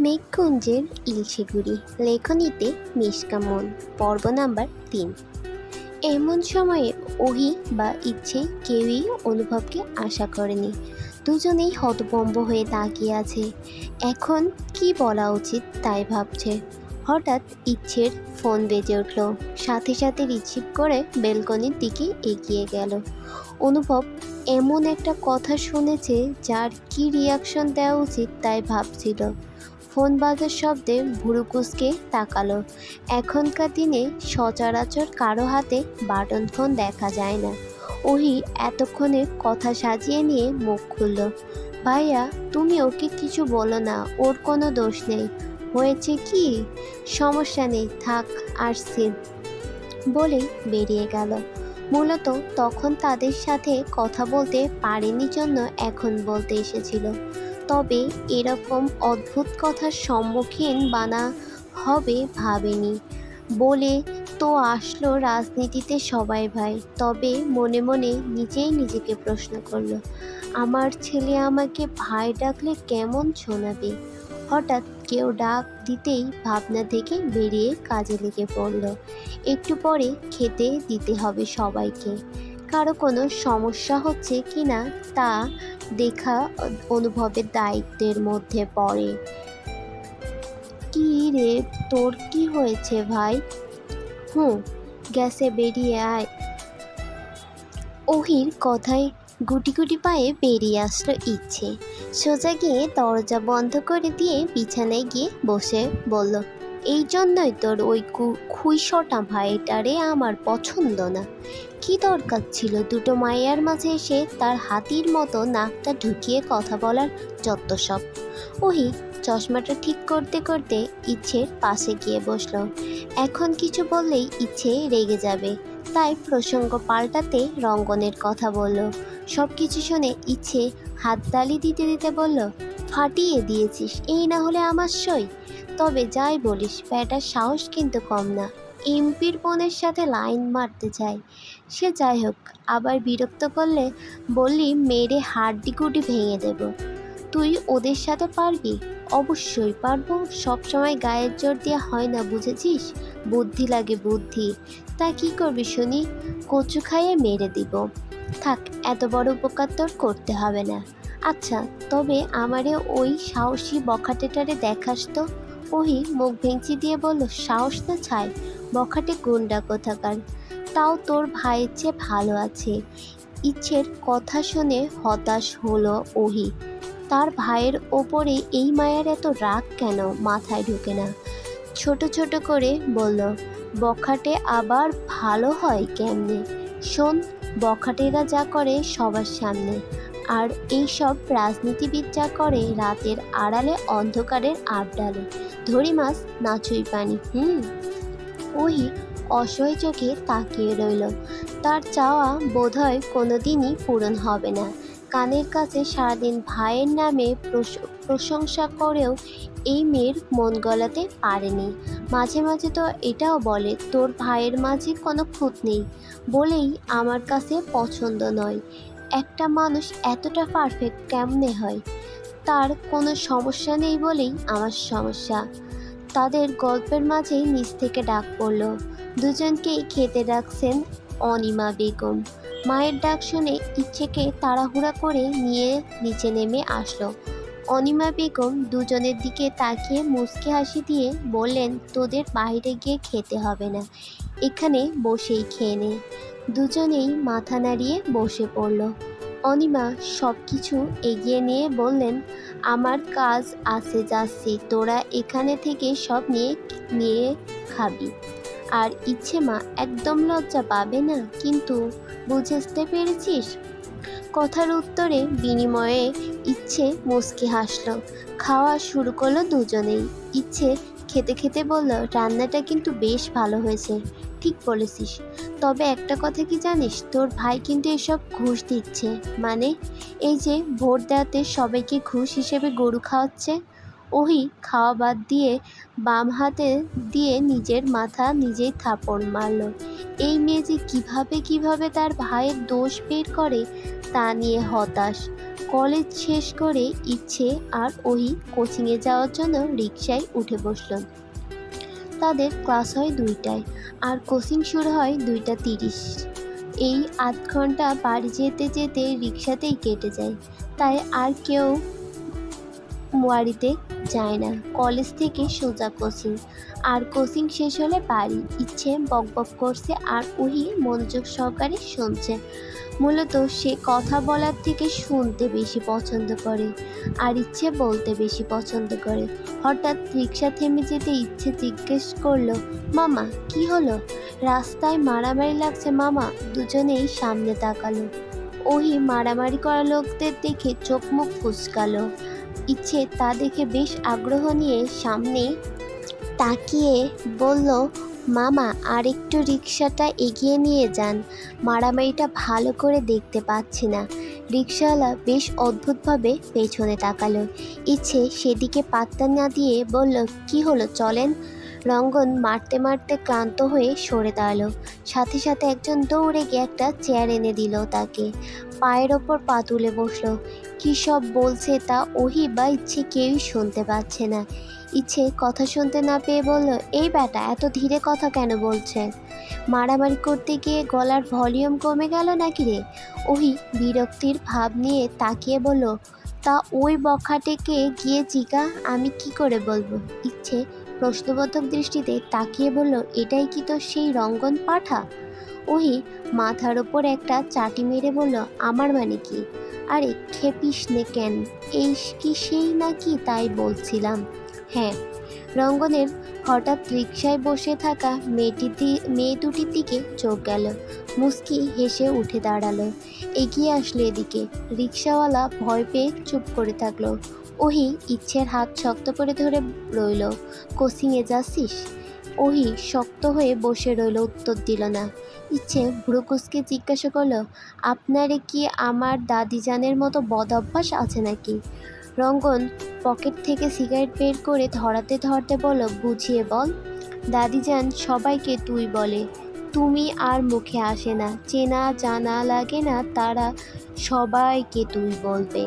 মেঘকুঞ্জের ইলশেগুড়ি লেখনীতে মিশকা মন পর্ব নাম্বার 3। এমন সময়ে ওহি বা ইচ্ছে কেউই অনুভবকে আশা করেনি। দুজনেই হতভম্ব হয়ে তাকিয়ে আছে। এখন কি বলা উচিত তাই ভাবছে। হঠাৎ ইচ্ছের ফোন বেজে উঠল। সাথে সাথে রিসিভ করে বেলকনির দিকে এগিয়ে গেল। অনুভব এমন একটা কথা শুনেছে যার কি রিয়াকশন দেওয়া উচিত তাই ভাবছিল। ফোন বাজার শব্দে ভুরু কুঁচকে তাকালো। এখনকার দিনে সচরাচর কারো হাতে বাটন ফোন দেখা যায় না। ওহি এতক্ষণে কথা সাজিয়ে নিয়ে মুখ খুলল। ভাইয়া, তুমি ওকে কিছু বলো না, ওর কোনো দোষ নেই। হয়েছে কি? সমস্যা নেই, থাক, আসছি বলেই বেরিয়ে গেল। মূলত তখন তাদের সাথে কথা বলতে পারেনি জন্য এখন বলতে এসেছিল। তবে এরকম অদ্ভুত কথার সম্মুখীন বানা হবে ভাবেনি বলে তো আসলো রাজনীতিতে সবাই ভাই। তবে মনে মনে নিজেই নিজেকে প্রশ্ন করলো, আমার ছেলে আমাকে ভাই ডাকলে কেমন শোনাবে। হঠাৎ কেউ ডাক দিতেই ভাবনা থেকে বেরিয়ে কাজে লেগে পড়ল। একটু পরে খেতে দিতে হবে সবাইকে। কারো কোনো সমস্যা হচ্ছে কি না তা দেখা অনুভবের দায়িত্বের মধ্যে পড়ে। কি রে, তোর কি হয়েছে ভাই? গ্যাসে বেরিয়ে আয়। ওহির কথায় গুটি গুটি পায়ে বেরিয়ে আসলো ইচ্ছে। সোজা গিয়ে দরজা বন্ধ করে দিয়ে বিছানায় গিয়ে বসে বলল, এই জন্যই তোর ওই খুইশটা ভাইটারে আমার পছন্দ না। কি দরকার ছিল দুটো মায়ের মাঝে এসে তার হাতির মতো নাকটা ঢুকিয়ে কথা বলার যত সব। ওহি চশমাটা ঠিক করতে করতে ইচ্ছের পাশে গিয়ে বসলো। এখন কিছু বললেই ইচ্ছে রেগে যাবে, তাই প্রসঙ্গ পাল্টাতে রঙ্গনের কথা বলল। সব কিছু শুনে ইচ্ছে হাততালি দিতে দিতে বলল, ফাটিয়ে দিয়েছিস, এই না হলে আমার সই। তবে যাই বলিস, ব্যাটার সাহস কিন্তু কম না। এমপির বোনের সাথে লাইন মারতে চায়। সে যাই হোক, আবার বিরক্ত করলে বললি মেরে হাড্ডি কুটি ভেঙে দেব। তুই ওদের সাথে পারবি? অবশ্যই পারবো, সবসময় গায়ের জোর দিয়ে হয় না, বুঝেছিস? বুদ্ধি লাগে বুদ্ধি। তা কি করবি শুনি? কচু খাইয়ে মেরে দিব। থাক, এত বড় উপকার তোর করতে হবে না। আচ্ছা, তবে আমারে ওই সাহসী বখাটেটারে দেখাস তো। ওহি মুখ ভেঙচি দিয়ে বলল, সাহস না ছাই, বখাটে গুন্ডা কোথাকার। তাও তোর ভাইয়ের চেয়ে ভালো আছে। ইচ্ছের কথা শুনে হতাশ হলো ওহি। তার ভাইয়ের ওপরে এই মায়ের এত রাগ কেন মাথায় ঢোকে না। ছোট ছোট করে বলল, বখাটে আবার ভালো হয় কেমনে? শোন, বখাটেরা যা করে সবার সামনে, আর এই সব রাজনীতিবিদ যা করে রাতের আড়ালে অন্ধকারের আবডালে, ধরি মাছ নাচুই পানি। ওই অসহায় চোখে তাকিয়ে রইল। তার চাওয়া বোধহয় কোনোদিনই পূরণ হবে না। কানের কাছে সারাদিন ভাইয়ের নামে প্রশংসা করেও এই মেয়ের মন গলাতে পারেনি। মাঝে মাঝে তো এটাও বলে, তোর ভাইয়ের মাঝে কোনো খুঁত নেই বলেই আমার কাছে পছন্দ নয়। একটা মানুষ এতটা পারফেক্ট কেমনে হয়? তার কোনো সমস্যা নেই বলেই আমার সমস্যা। তাদের গল্পের মাঝেই নিচ থেকে ডাক পড়ল। দুজনকেই খেতে ডাকছেন অনিমা বেগম। মায়ের ডাক শুনে ইচ্ছেকে তাড়াহুড়া করে নিয়ে নিচে নেমে আসলো। অনিমা বেগম দুজনের দিকে তাকিয়ে মুচকি হাসি দিয়ে বললেন, তোদের বাইরে গিয়ে খেতে হবে না, এখানে বসেই খেয়ে নে। দুজনেই মাথা নাড়িয়ে বসে পড়ল। অনিমা সব কিছু এগিয়ে নিয়ে বললেন, আমার কাজ আছে, যাচ্ছি, তোরা এখানে থেকে সব নিয়ে খাবি। আর ইচ্ছে মা একদম লজ্জা পাবে না কিন্তু, বুঝতে পেরেছিস? কথার উত্তরে বিনিময়ে ইচ্ছে মুচকি হাসল। খাওয়া শুরু করলো দুজনেই। ইচ্ছে খেতে খেতে বলল, রান্নাটা কিন্তু বেশ ভালো হয়েছে। ঠিক বলেছিস, তবে একটা কথা কি জানিস, তোর ভাই কিন্তু এসব ঘুষ দিচ্ছে। মানে? এই যে ভোট দেওয়াতে সবাইকে ঘুষ হিসেবে গরু খাওয়াচ্ছে। ওহি খাওয়া বাদ দিয়ে বাম হাতে দিয়ে নিজের মাথা নিজেই থাপড় মারল। এই মেয়ে যে কিভাবে তার ভাইয়ের দোষ বের করে তা নিয়ে হতাশ। কলেজ শেষ করে ইচ্ছে আর ওহি কোচিংয়ে যাওয়ার জন্য রিকশায় উঠে বসল। তাদের ক্লাস হয় 2টায় আর কোচিং শুরু হয় 2টা 30। এই আধ ঘন্টা বাড়ি যেতে যেতে রিকশাতেই কেটে যায়। তাই আর কেউ বাড়িতে যায় না। কলেজ থেকে সোজা কোচিং, আর কোচিং শেষ হলে বাড়ি। ইচ্ছে বকবক করছে আর ওহি মনোযোগ সহকারে শুনছে। মূলত সে কথা বলার থেকে শুনতে বেশি পছন্দ করে, আর ইচ্ছে বলতে বেশি পছন্দ করে। হঠাৎ রিকশা থেমে যেতে ইচ্ছে জিজ্ঞেস করলো, মামা কি হলো? রাস্তায় মারামারি লাগছে মামা। দুজনেই সামনে তাকালো। ওহি মারামারি করা লোকদের দেখে চোখ মুখ কুঁচকালো। ইচ্ছে তা দেখে বেশ আগ্রহ নিয়ে সামনে তাকিয়ে বলল, মামা আর একটু রিকশাটা এগিয়ে নিয়ে যান, মারামারিটা ভালো করে দেখতে পাচ্ছি না। রিকশাওয়ালা বেশ অদ্ভুতভাবে পেছনে তাকালো। ইচ্ছে সেদিকে পাত্তা না দিয়ে বলল, কি হলো চলেন। রঙ্গন মারতে মারতে ক্লান্ত হয়ে সরে দাঁড়ালো। সাথে সাথে একজন দৌড়ে গিয়ে একটা চেয়ার এনে দিল তাকে। পায়ের ওপর পা তুলে বসলো। কী সব বলছে তা ওহি বা ইচ্ছে কেউই শুনতে পাচ্ছে না। ইচ্ছে কথা শুনতে না পেয়ে বলল, এই ব্যাটা এত ধীরে কথা কেন বলছে? মারামারি করতে গিয়ে গলার ভলিউম কমে গেল নাকি রে? ওহি বিরক্তির ভাব নিয়ে তাকিয়ে বলল, তা ওই বখাটেকে গিয়ে জিগা, আমি কি করে বলবো? ইচ্ছে প্রশ্নবোধক দৃষ্টিতে তাকিয়ে বলল, এটাই কি তোর সেই রঙ্গন পাঠা? ওহি মাথার ওপর একটা চাটি মেরে বলল, আমার মানে কি? আরে খেপিস নে কেন, এই কি সেই নাকি? তাই বলছিলাম। হ্যাঁ। রঙ্গনের হঠাৎ রিকশায় বসে থাকা মেয়ে দুটির দিকে চোখ গেল। মুস্কি হেসে উঠে দাঁড়ালো, এগিয়ে আসলো এদিকে। রিকশাওয়ালা ভয় পেয়ে চুপ করে থাকলো। ওহি ইচ্ছের হাত শক্ত করে ধরে রইল। কোচিংয়ে যাচ্ছিস? ওহি শক্ত হয়ে বসে রইল, উত্তর দিল না। ইচ্ছে ভ্রুকুচকে জিজ্ঞাসা করলো, আপনারে কি আমার দাদিজানের মতো বদ অভ্যাস আছে নাকি? রঙ্গন পকেট থেকে সিগারেট বের করে ধরাতে ধরাতে বলল, বুঝিয়ে বল। দাদিজান সবাইকে তুই বলে, তুমি আর মুখে আসে না। চেনা জানা লাগে না, তারা সবাইকে তুই বলবে।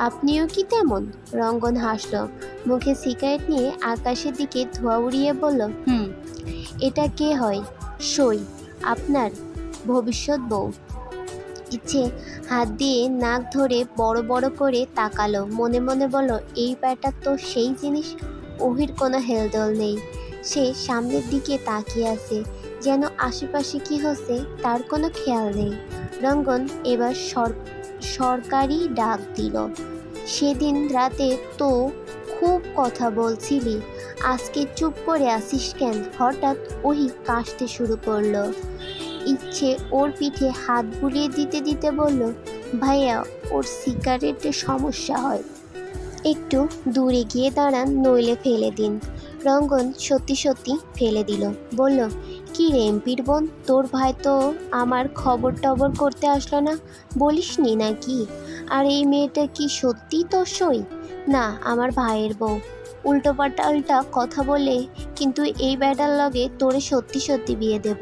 আপনিও কি তেমন? রঙ্গন হাসল, মুখে সিগারেট নিয়ে আকাশের দিকে ধোঁয়া উড়িয়ে বলল, এটা কে হয়? সই, আপনার ভবিষ্যৎ বউ। ইচ্ছে হাত দিয়ে নাক ধরে বড় বড় করে তাকালো। মনে মনে বলল, এই ব্যাটা তো সেই জিনিস। ওহির কোনো হেলদোল নেই। সে সামনের দিকে তাকিয়ে আছে, যেন আশেপাশে কি হচ্ছে তার কোনো খেয়াল নেই। রঙ্গন এবার সরকারি ডাক দিল, সেদিন রাতে তো খুব কথা বলছিলি, আজকে চুপ করে আসিস কেন? হঠাৎ ওহি কাশতে শুরু করলো। ইচ্ছে ওর পিঠে হাত বুলিয়ে দিতে দিতে বলল, ভাইয়া ওর সিগারেটের সমস্যা হয়, একটু দূরে গিয়ে দাঁড়ান, নইলে ফেলে দিন। রঙ্গন সত্যি সত্যি ফেলে দিল। বলল, কি রে এমপির বোন, তোর ভাই তো আমার খবর টবর করতে আসলো না, বলিসনি নাকি? আর এই মেয়েটা কি সত্যি তোর সই? না, আমার ভাইয়ের বউ। উল্টা কথা বলে কিন্তু এই ব্যাটার লগে তোরে সত্যি সত্যি বিয়ে দেব।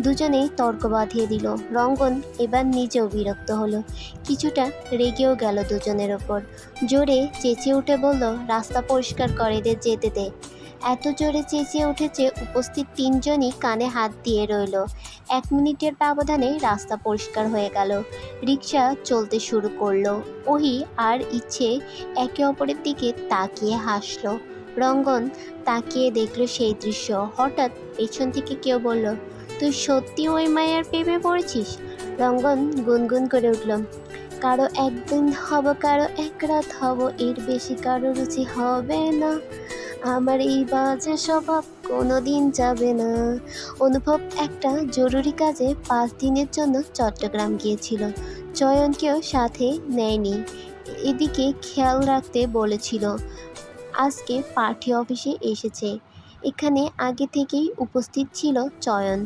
দুজনেই তর্ক বাঁধিয়ে দিল। রঙ্গন এবার নিজেও বিরক্ত হলো, কিছুটা রেগেও গেল দুজনের ওপর। জোরে চেঁচিয়ে উঠে বলল, রাস্তা পরিষ্কার করে এদের যেতে দে। এত জোরে চেঁচিয়ে উঠেছে উপস্থিত 3জনই কানে হাত দিয়ে রইল। 1 মিনিটের ব্যবধানে রাস্তা পরিষ্কার হয়ে গেল। রিকশা চলতে শুরু করলো। ওহি আর ইচ্ছে একে অপরের দিকে তাকিয়ে হাসলো। রঙ্গন তাকিয়ে দেখলো সেই দৃশ্য। হঠাৎ পেছন থেকে কেউ বলল, তুই সত্যি ওই মায়ের প্রেমে পড়েছিস? রঙ্গন গুনগুন করে উঠল, কারো একদিন হব, কারো এক রাত হব, এর বেশি কারো রুচি হবে না, আমার এই বাজে স্বভাব কোনোদিন যাবে না। অনুভব একটা জরুরি কাজে 5 দিনের জন্য চট্টগ্রাম গিয়েছিল। চয়নকেও সাথে নেয়নি, এদিকে খেয়াল রাখতে বলেছিল। আজকে পার্টি অফিসে এসেছে। এখানে আগে থেকেই উপস্থিত ছিল চয়ন।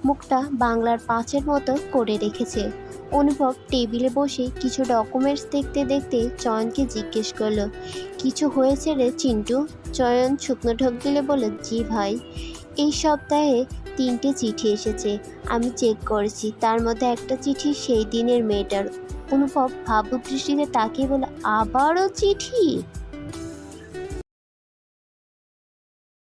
মুখটা বাংলার 5-এর মতো করে রেখেছে। অনুভব টেবিলে বসে কিছু ডকুমেন্টস দেখতে দেখতে চয়নকে জিজ্ঞেস করলো, কিছু হয়েছে রে চিন্টু? চয়ন শুকনো ঢোক গিলে বলে, জি ভাই, এই সপ্তাহে 3টে চিঠি এসেছে। আমি চেক করেছি, তার মধ্যে একটা চিঠি সেই দিনের মেয়েটার। অনুভব ভাবুক দৃষ্টিতে তাকিয়ে বলে, আবারও চিঠি?